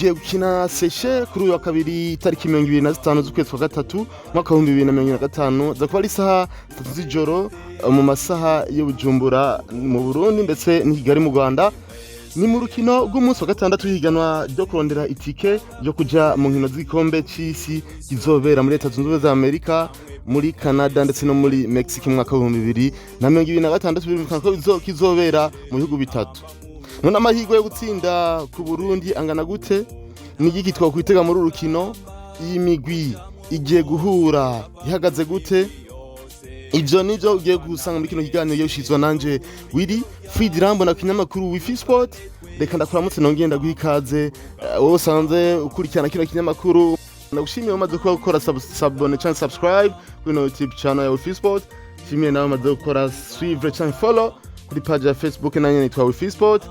tugiye gukina Seychelles kuri uyu wa kabiri itariki 25 z'ukwezi kwa gatatu mwaka 2025 za kuba ari isaha 3 z'ijoro mu masaha yo Bujumbura mu Burundi ndetse ni Kigali mu Rwanda. Ni mu rukino rw'umunsi wa gatandatu higanwa ryo kurondera itike yo kuja mu nkino z'igikombe c'isi kizobera muri Leta Zunze Ubumwe za Amerika, muri Canada ndetse no muri Mexique mu mwaka wa 2026 birumvikana ko kizobera mu bihugu bitatu. None amahirwe yo gutsinda ku Burundi angana gute? Ni iki twakwitega muri rukino? Iyi migwi igiye guhura ihagaze gute? Ivyo nivyo ugiye gusanga muri kino kiganiro yoshizwa nanje wiri Fidirambo na kinyamakuru wifi sport. Reka ndakuramutse nongenda guhikaze wowe sanze ukurikirana kino kinyamakuru. Ndagushimiye umaze gukora sabone cyangwa subscribe kuri YouTube channel ya wifi sport. Shimiye nawe umaze gukora suivre cyangwa follow kuri page ya Facebook nanye nitwa wifi sport.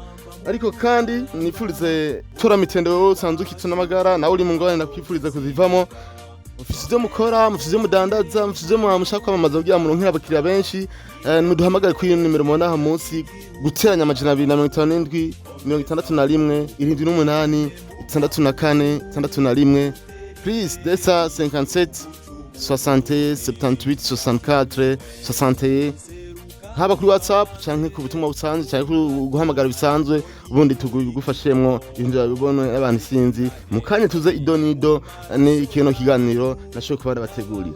Ariko kandi nifurize tora mitende wowe sanze ukituna magara nawe uri mu ngwane nakwifuriza kuzivamo. Mufisize mukora, mufisize mudandaza, mufisize mushaka kwamamaza kugira ngo muronkere abakiriya benshi. Muduhamagare kuri nimero mubona munsi guteranya amajana 257 61 78 64 61. Please desa 57 60 78 64 61. Haba kuri WhatsApp canke ku butumwa busanzwe canke guhamagara bisanzwe ubundi tugufashemwo ibintu bibonwe abantu sinzi mukanye tuze idonido ni kino kiganiro nashoye kuba bateguriye.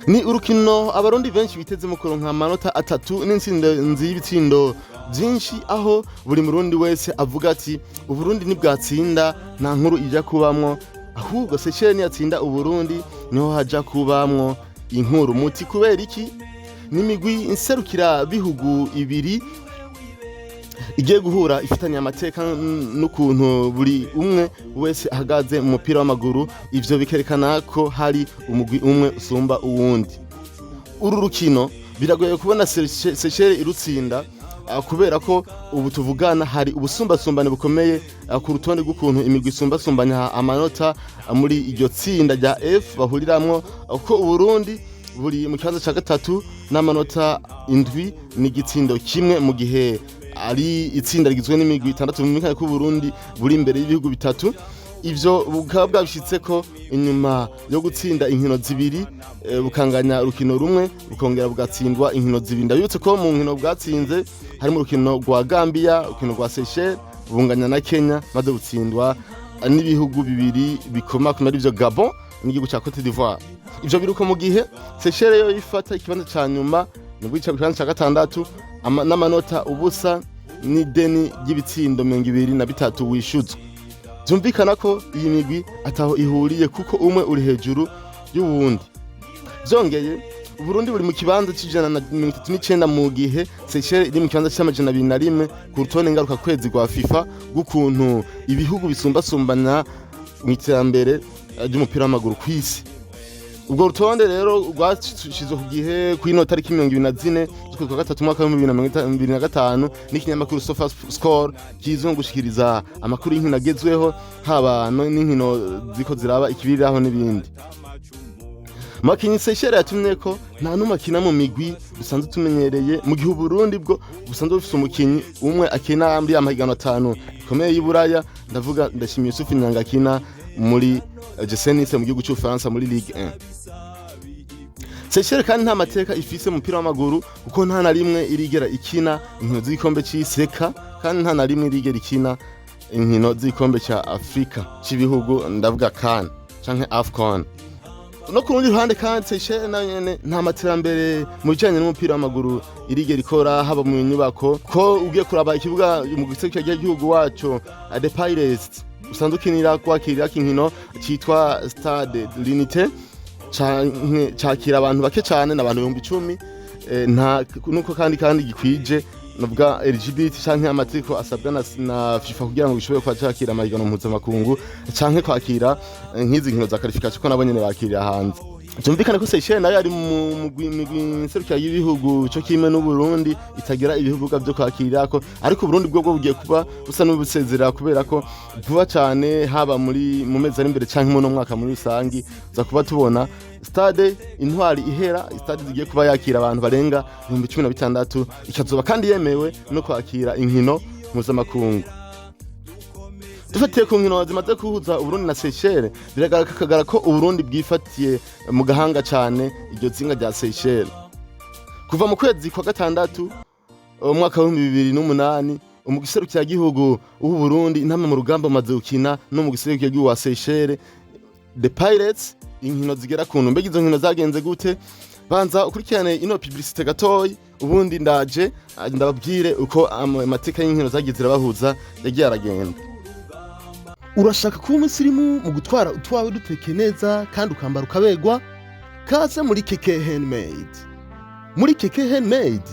Ni urukino abarundi benshi biteze mu kuronka amanota 3 n'intsinzi y'ibitsindo byinshi, aho buri murundi wese avuga ati Uburundi nibwatsinda nta nkuru ija kubamwo, ahubwo Seychelles yatsinda Uburundi niho haja kubamwo inkuru. Muti kubera iki? Nimigwi inserukira bihugu ibiri igiye guhura ifitanye amateka n'ukuntu buri umwe wese ahagaze mu mupira w'amaguru. Ivyo bikerekana ko hari umugwi umwe usumba uwundi. Uru rukino biragoye kubona Seychelles irutsinda kubera ko ubu tuvugana hari ubusumbasumbane bukomeye ku rutonde rw'ukuntu imigwi isumbasumbanya amanota muri iryo tsinda rya F bahuriramwo, uko Uburundi buri mu kibanza ca gatatu n'amanota 7 n'igitsindo kimwe, mu gihe ari itsinda rigizwe n'imigwi 6 bimwe ko Burundi buri imbere y'ibihugu bitatu. Ivyo bukaba bwabishitse ko inyuma yo gutsinda inkino zibiri bukanganya urukino rumwe bukongera bugatsindwa inkino zibiri. Ndabibutse ko mu nkino bwatsinze harimo urukino rwa Gambia, urukino rwa Seychelles bunganya na Kenya maze gutsindwa n'ibihugu bibiri bikoma ari byo Gabon n'igihugu ca Cote d'Ivoire. Ivyo biruko mu gihe Seychelles yo ifata ikibanza ca nyuma mu gice kibanza ca gatandatu n'amanota ubusa n'ideni ry'ibitsindo 23 wishuzwa. Byumvikana ko iyi migwi ataho ihuriye kuko umwe uri hejuru y'uwundi. Byongeye Uburundi buri mu kibanza c'139 mu gihe Seychelles iri mu kibanza c'amajana 201 ku rutonde ngaruka kwezi rwa FIFA gukuntu ibihugu bisumbasumbana mu iterambere ry'umupira w'amaguru kw'isi. Ubwo rutonde rero rwashizwe ku gihe ku inota tariki 24 z'ukwezi kwa gatatu mwaka wa 2025 n'ikinyamakuru Sofa Score kizwe gushikiriza amakuru y'inkino agezweho haba n'inkino ziko ziraba ikibiriraho n'ibindi. Makinyi Seychelles yatumye ko nta numakina mu migwi busanzwe tumenyereye, mu gihe Burundi bwo busanzwe bufite umukinyi umwe akina muri amahiganwa 5 ikomeye y'Iburaya. Ndavuga ndashimiye Yusufu Nyangakina muri Jesenise mu gihugu cy'Ufaransa muri Ligue 1. Seychelles kandi nta mateka ifise mu mupira w'amaguru kuko nta na rimwe irigera ikina inkino z'igikombe c'Iseka, kandi nta na rimwe irigera ikina inkino z'igikombe ca Afrika c'ibihugu, ndavuga CAN canke AFCON. No ku rundi ruhande kandi Seychelles nayo nyene nta materambere mu bijanye n'umupira w'amaguru irigera ikora, haba mu nyubako ko ugiye kuraba ikibuga mu giseke cy'igihugu wacu The Pirates usanzwe ukinira kwakirira inkino cyitwa Stade L'Unité cakira abantu bake cyane n'abantu 10,000. Nta nuko kandi gikwije nubwa LGBT canke amategeko asabwa na FIFA kugira ngo bishobore kwakira amahiganwa mpuzamakungu canke kwakira nk'izi nkino za qualification ko nabo nyene bakirira hanze. Byumvikana ko Seychelles nayo ari mu serukira y'ibihugu cyo kimwe n'Uburundi itagira ibihugu byo kwakirako, ariko Uburundi bwo bugiye kuba busa n'ubusezerera kubera ko vuba cyane haba mu mezi ari imbere canke mu mwaka muri rusangi za kuba tubona stade Intwari ihera, stade zigiye kuba yakira abantu barenga 16,000 ikazoba kandi yemewe no kwakira inkino mpuzamakungu. Dufatiye ku nkino zimaze kuhuza Uburundi na Seychelles, biragaragara ko Uburundi bwifatiye mu gahanga cyane iryo tsinga rya Seychelles. Kuva mu kwezi kwa gatandatu umwaka wa 2008 umugiserukira gihugu w'Uburundi intama mu rugamba maze gukina no mu giserukira gihugu wa Seychelles the Pirates, inkino zigera ku ntumbe izo nkino zagenze gute. Banza ukurikirane ino publicité gatoyi, ubundi ndaje ndababwire uko amateka y'inkino zagize bahuza yagiye aragenda. Urashaka kuba umusirimu mu gutwara utwawe duteke neza kandi ukambara ukabegwa? Kaze muri Keke Handmade. Muri Keke Handmade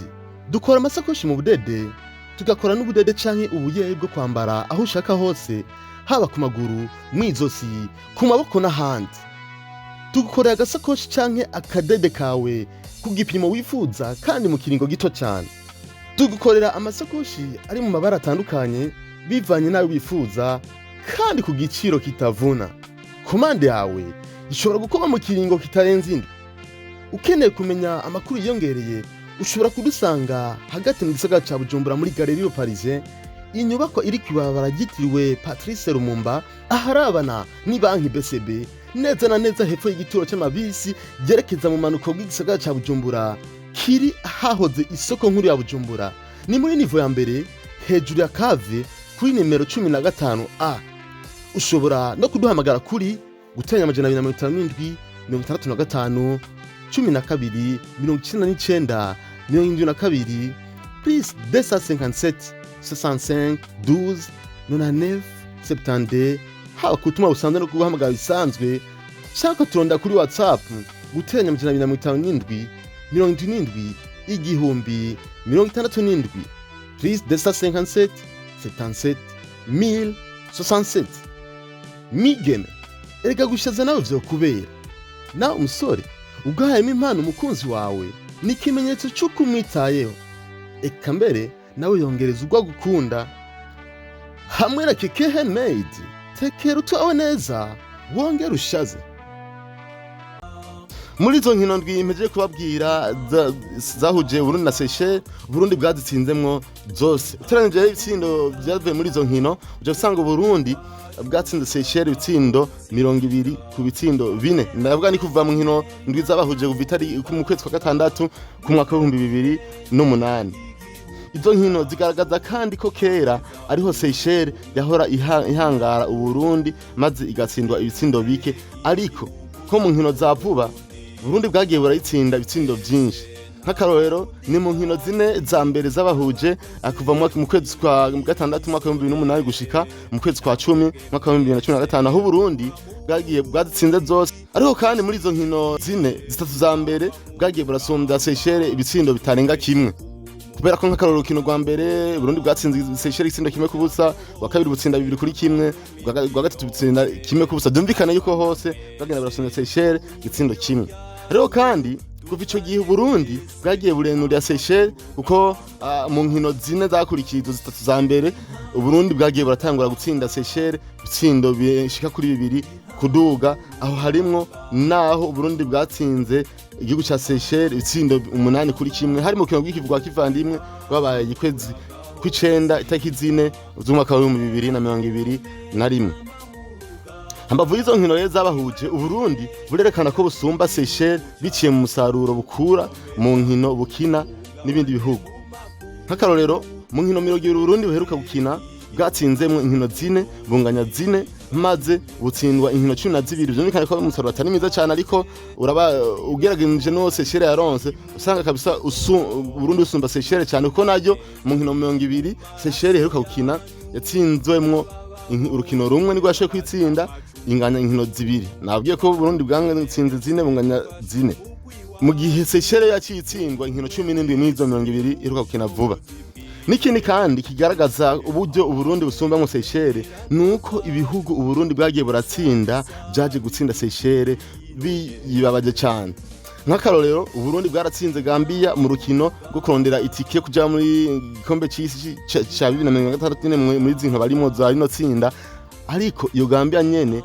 dukora amasakoshi mu budede, tugakora n'ubudede canke ubuye bwo kwambara aho ushaka hose, haba ku maguru, mwizosi, ku maboko n'ahandi. Tugukorera agasakoshi canke akadede kawe ku gipimo wifuza kandi mu kiringo gito cyane. Tugukorera amasakoshi ari mu mabara atandukanye bivanye nawe wifuza kandi ku giciro kitavuna. Komande yawe ishobora gukorwa mu kiringo kitarenze indwi. Ukeneye kumenya amakuru yiyongereye ushobora kudusanga hagati mu gisagara ca Bujumbura muri Galerie Parisien, inyubako iri kwibabara ryitiriwe Patrice Lumumba aharabana ni banki BCB, neza na neza hepfo y'igituro cy'amabisi yerekeza mu manuko bw'igisagara ca Bujumbura kiri hahoze isoko nkuru ya Bujumbura. Ni muri nivyo ya mbere hejuru ya cave kuri nimero 15A. Ushobora no kuduhamagara kuri gutenya 257 65 12 99 72 plus 257 65 12 99 72. Haba kutuma usanzwe no kuguhamagara bisanzwe shaka turonda kuri WhatsApp gutenya 257 77 igihumbi 67 plus 257 77 1067. Migeme erega gushaza nawe vyo kubera na umusore ugahayemo impano umukunzi wawe ni kimenyetso cyo kumwitayeho, eka mbere nawe yongereza ugwa gukunda. Hamwe na Keke Handmade tekera utwawe neza wongera ushaze. Muri izo nkino ndwimeje kubabwira zahuje Uburundi na Seychelles, Uburundi bwazitsinzemwo zose. Uteranije ibitsindo byavuye muri izo nkino uje usanga Uburundi bwatsinze Seychelles ibitsindo 20 ku bitsindo 4. Ndavuga ni kuva mu nkino ndwi zabahuje kuva itari mu kwezi kwa gatandatu ku mwaka wa 2008. Izo nkino zigaragaza kandi ko kera ariho Seychelles yahora ihangara Uburundi maze igatsindwa ibitsindo bike, ariko ko mu nkino za vuba Uburundi bwagiye burayitsinda ibitsindo byinshi. Nk'akarorero ni mu nkino zine za mbere zabahuje kuva mu kwezi kwa gatandatu mwaka wa 2008 gushika mu kwezi kwa 10 mwaka wa 2015 aho Uburundi bwagiye bwazitsinze zose. Ariko kandi muri izo nkino zine zitatu za mbere bwagiye burasumbya Seychelles ibitsindo bitarenga kimwe. Kubera ko nk'akarorero rukino rwa mbere Burundi bwatsinze Seychelles itsindo kimwe ku busa, wa kabiri butsinda 2 kuri kimwe, rwa gatatu butsinda kimwe ku busa. Byumvikana yuko hose bagenda barasumbya Seychelles itsindo kimwe. Rero kandi kuva ico gihe Burundi bwagiye burenurira Seychelles kuko mu nkino zine zakurikiye zitatu za mbere Uburundi bwagiye buratangura gutsinda Seychelles bitsindo bishika kuri 2 kuduga, aho harimwo naho Uburundi bwatsinze igihugu ca Seychelles bitsindo 8 kuri kimwe. Hari mu kino bw'ikivugwa kivandimwe babaye ikwezi kw'icenda itariki 4 z'umwaka wa 2021. Hambavu izo nkino rero zabahuje Uburundi burerekana ko busumba Seychelles biciye mu musaruro bukura mu nkino bukina n'ibindi bihugu. Nk'akarorero mu nkino 20 Uburundi buheruka gukina bwatsinzemwe inkino 4 bunganya 4 maze butsindwa inkino 12. Byumvikana ko umusaruro atari mwiza cyane, ariko uraba ugerageje no Seychelles yaronse usanga kabisa Burundi usumba Seychelles cyane kuko naryo mu nkino 20 Seychelles iheruka gukina yatsinzwemwo urukino rumwe nirwo yashoye kwitsinda inganya inkino 2. Nabwiye ko Burundi bwangana-tsinze 4 bunganya 4 mu gihe Seychelles yacitsindwa inkino 17 n'izo 20 iheruka gukina vuba. Nikindi kandi kigaragaza uburyo Uburundi busumba mu Seychelles nuko ibihugu Uburundi bwagiye buratsinda byaje gutsinda Seychelles biyibabaje cyane. Nk'akarorero Uburundi bwaratsinze Gambia mu rukino rwo kurondera itike kuja muri gikombe c'isi ca 2026 muri zinto barimo za rino tsinda, ariko iyo Gambia nyene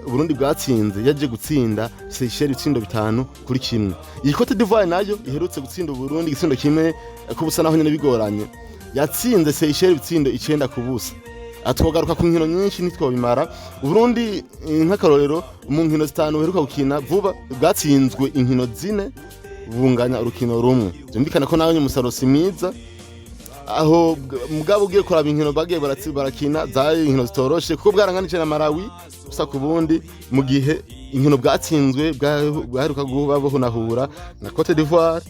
Uburundi bwatsinze yaje gutsinda Seychelles ibitsindo 5-1. Iyi Cote d'Ivoire nayo iherutse gutsinda Uburundi igitsindo kimwe kubusa naho nyene bigoranye, yatsinze Seychelles ibitsindo 9-0. Atwogaruka ku nkino nyinshi nitwobimara. Uburundi nk'akarorero mu nkino 5 heruka gukina vuba bwatsinzwe inkino 4 bunganya urukino rumwe. Byumvikana ko nawe umusaruro mwiza, aho mugabo ugiye kuraba inkino bagiye barakina zari inkino zitoroshe kuko bwaranganije na Malawi gusa ku bundi, mu gihe inkino bwatsinzwe bwaheruka guhunahura na Cote d'Ivoire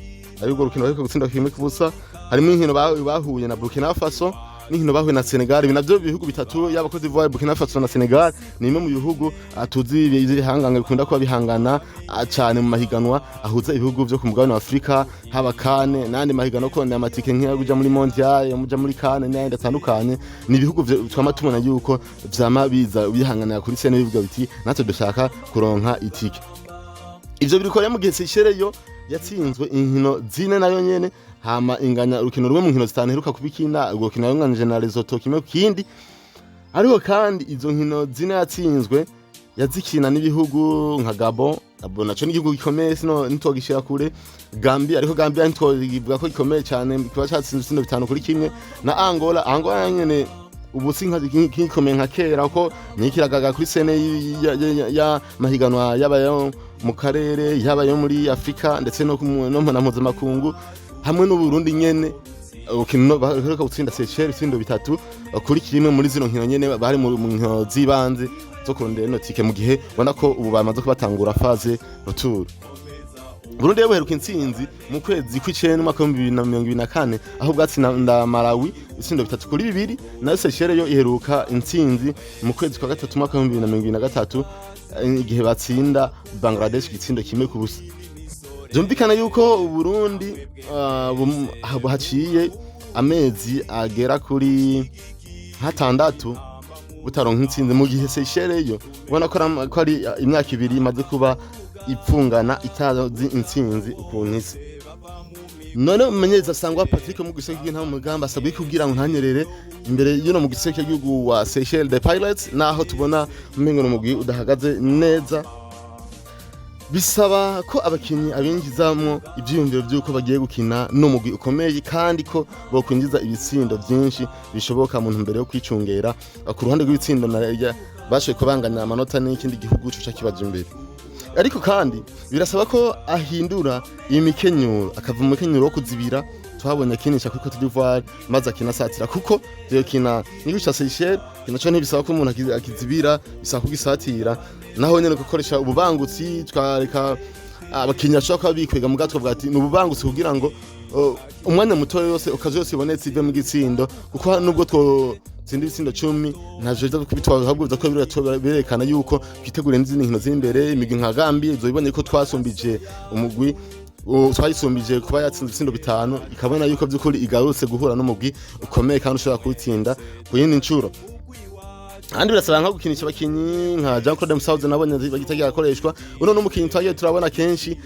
ariko urukino baheruka gutsinda kimwe kubusa. Harimo inkino bahuye na Burkina Faso n'inkino bahuye na Senegal. Ibi navyo bihugu bitatu yaba Cote d'Ivoire, Burkina Faso na Senegal ni imwe mu bihugu atuzi bihanganga bikunda kuba bihangana cyane mu mahiganwa ahuza ibihugu byo ku mugabane wa Afrika, haba kane nandi mahiganwa ko ni amatike nk'iya kuja muri mondial muja muri kane n'ayandi atandukanye. Ni ibihugu twama tumona yuko vyama biza bihanganira kuri sene bivuga biti natwe dushaka kuronka itike. Ivyo birikora mu gihe Seychelles yo yatsinzwe inkino 4 nayo nyene, hama inganya urukino rumwe mu nkino 5 heruka kubikina urukino rumwe na Lesotho kimwe kindi. Ariko kandi izo nkino 4 yatsinzwe yazikina n'ibihugu nka Gabon naco n'igihugu gikomeye sino nitogishira kure. Gambia ariko Gambia nitwogivuga ko gikomeye cyane kiba cyatsinze 5-1 na Angola nyene ubu sinka gikomeye nka kera ko nikiragaga kuri sene ya mahiganwa yabayo mu karere yabayo muri Afrika ndetse no na mpuzamakungu hamwe n'Uburundi nyene ukino baheruka gutsinda Seychelles 3-1 muri zino nkino nyene bari mu nkino zibanze zo kurondera ino tike, mu gihe ubona ko ubu bamaze kubatangura phase retour. Burundi yaheruka intsinzi mu kwezi kw'icenda mwaka 2024 aho bwatsinda Malawi 3-2 na Seychelles yo iheruka intsinzi mu kwezi kwa gatatu mwaka 2023 igihe batsinda Bangladesh igitsindo kimwe kubusa. Byumvikana yuko Uburundi haciye amezi agera kuri 6 butaronka intsinzi, mu gihe Seychelles yo ubona ko ari imyaka 2 imaze kuba ipfungana itazi intsinzi ukuntu isi. None umenyereza sangwa Patrick mu giseke nta mugamba asabwe kugira ngo ntanyerere imbere y'uno mu giseke cy'igihugu wa Seychelles the Pilots, naho tubona umengo n'umugwi udahagaze neza. Bisaba ko abakinyi abinjizamwo ivyiyumviro by'uko bagiye gukina n'umugwi ukomeye kandi ko bokwinjiza ibitsindo byinshi bishoboka mu ntumbero yo kwicungera ku ruhande rw'ibitsindo narya bashoye kubanganya amanota n'ikindi gihugu cyo kibaje imbere. Ariko kandi birasaba ko ahindura iyi mikenyuro akava mu mikenyuro wo kuzibira twabonye akinisha kuri Cote d'Ivoire maze akinasatira, kuko ryo kina nibisha Seychelles kinaco ntibisaba ko umuntu akizibira, bisaba kugisatira naho nyene gukoresha ububangutsi twareka abakinya ashaka bikwega mu gatwe bwati n'ububangutsi kugira ngo umwanya muto yose ukazose ibonetse ive mu gitsindo, kuko nubwo tsinda ibitsindo 10 ntaje byo kubitwa ahubwo ko berekana yuko twitegura izindi nkino z'imbere. Imigwi nka Gambia izobibonye ko twasumbije umugwi twayisumbije kuba yatsinze ibitsindo 5 ikabona yuko by'ukuri igarutse guhura n'umugwi ukomeye kandi ushobora kuwutsinda ku yindi ncuro. Andi birasaba nka gukinisha abakinyi nka Jean-Claude Msauze nabonye bagitagira akoreshwa. Uno n'umukinyi twagiye turabona kenshi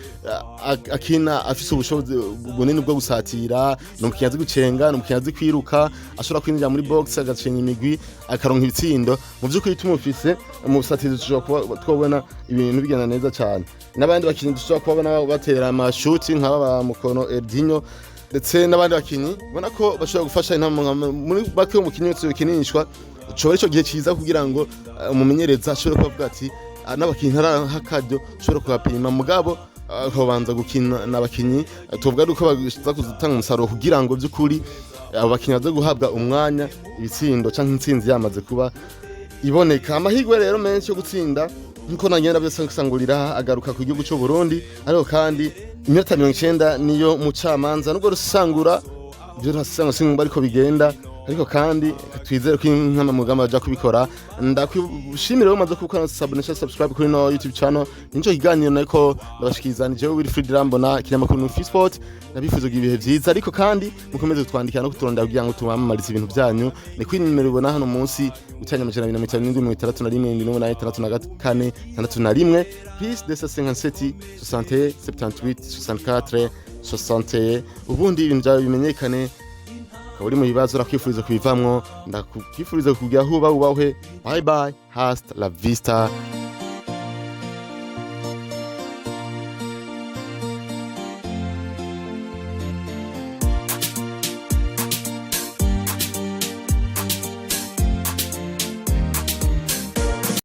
akina afise ubushobozi bunini bwo gusatira, n'umukinyi azi gucenga, n'umukinyi azi kwiruka, ashobora kwinjira muri box agacenga imigwi akaronka ibitsindo. Mu by'ukuri tumufise mu busatirizi tushobora twabona ibintu bigenda neza cyane. N'abandi bakinyi dushobora kubona batera amashuti nk'aba Mukono Erdinho ndetse n'abandi bakinyi ubona ko bashobora gufasha muri bake umukinyi wese ukinishwa cyo gihe cyiza kugira ngo umumenyereza ashobore kuvuga ati n'abakinyi harakajyo ashobora kubapima mugabo akabanza gukina n'abakinyi tuvuga uko bagiza kuzitanga umusaruro kugira ngo by'ukuri abo bakinyi baze guhabwa umwanya ibitsindo canke intsinzi yamaze kuba iboneka. Amahirwe rero menshi yo gutsinda nkuko nagenda byose nsangurira agaruka ku gihugu cy'u Burundi, ariko kandi iminota 90 niyo mucamanza nubwo rusangura byo ntasanga singo bariko bigenda ariko kandi twizere ko inkama mugamba baja kubikora ndakwishimira rero maze gukora subscribe kuri no YouTube channel nico kiganiro nako ndabashikizana jewe Wilfried Rambona kinyamakuru no Sport nabifuza ibihe vyiza ariko kandi mukomeze kutwandikira no kuturondera kugira ngo tumamarize ibintu byanyu ni kuri nimero ubona hano munsi utanya 237 plus 257 60 78 64 60 ubundi ibintu byawe bimenyekane uri mu bibazo rakwifuriza kubivamwo ndakwifuriza kugira huba ubahe bye bye hasta la vista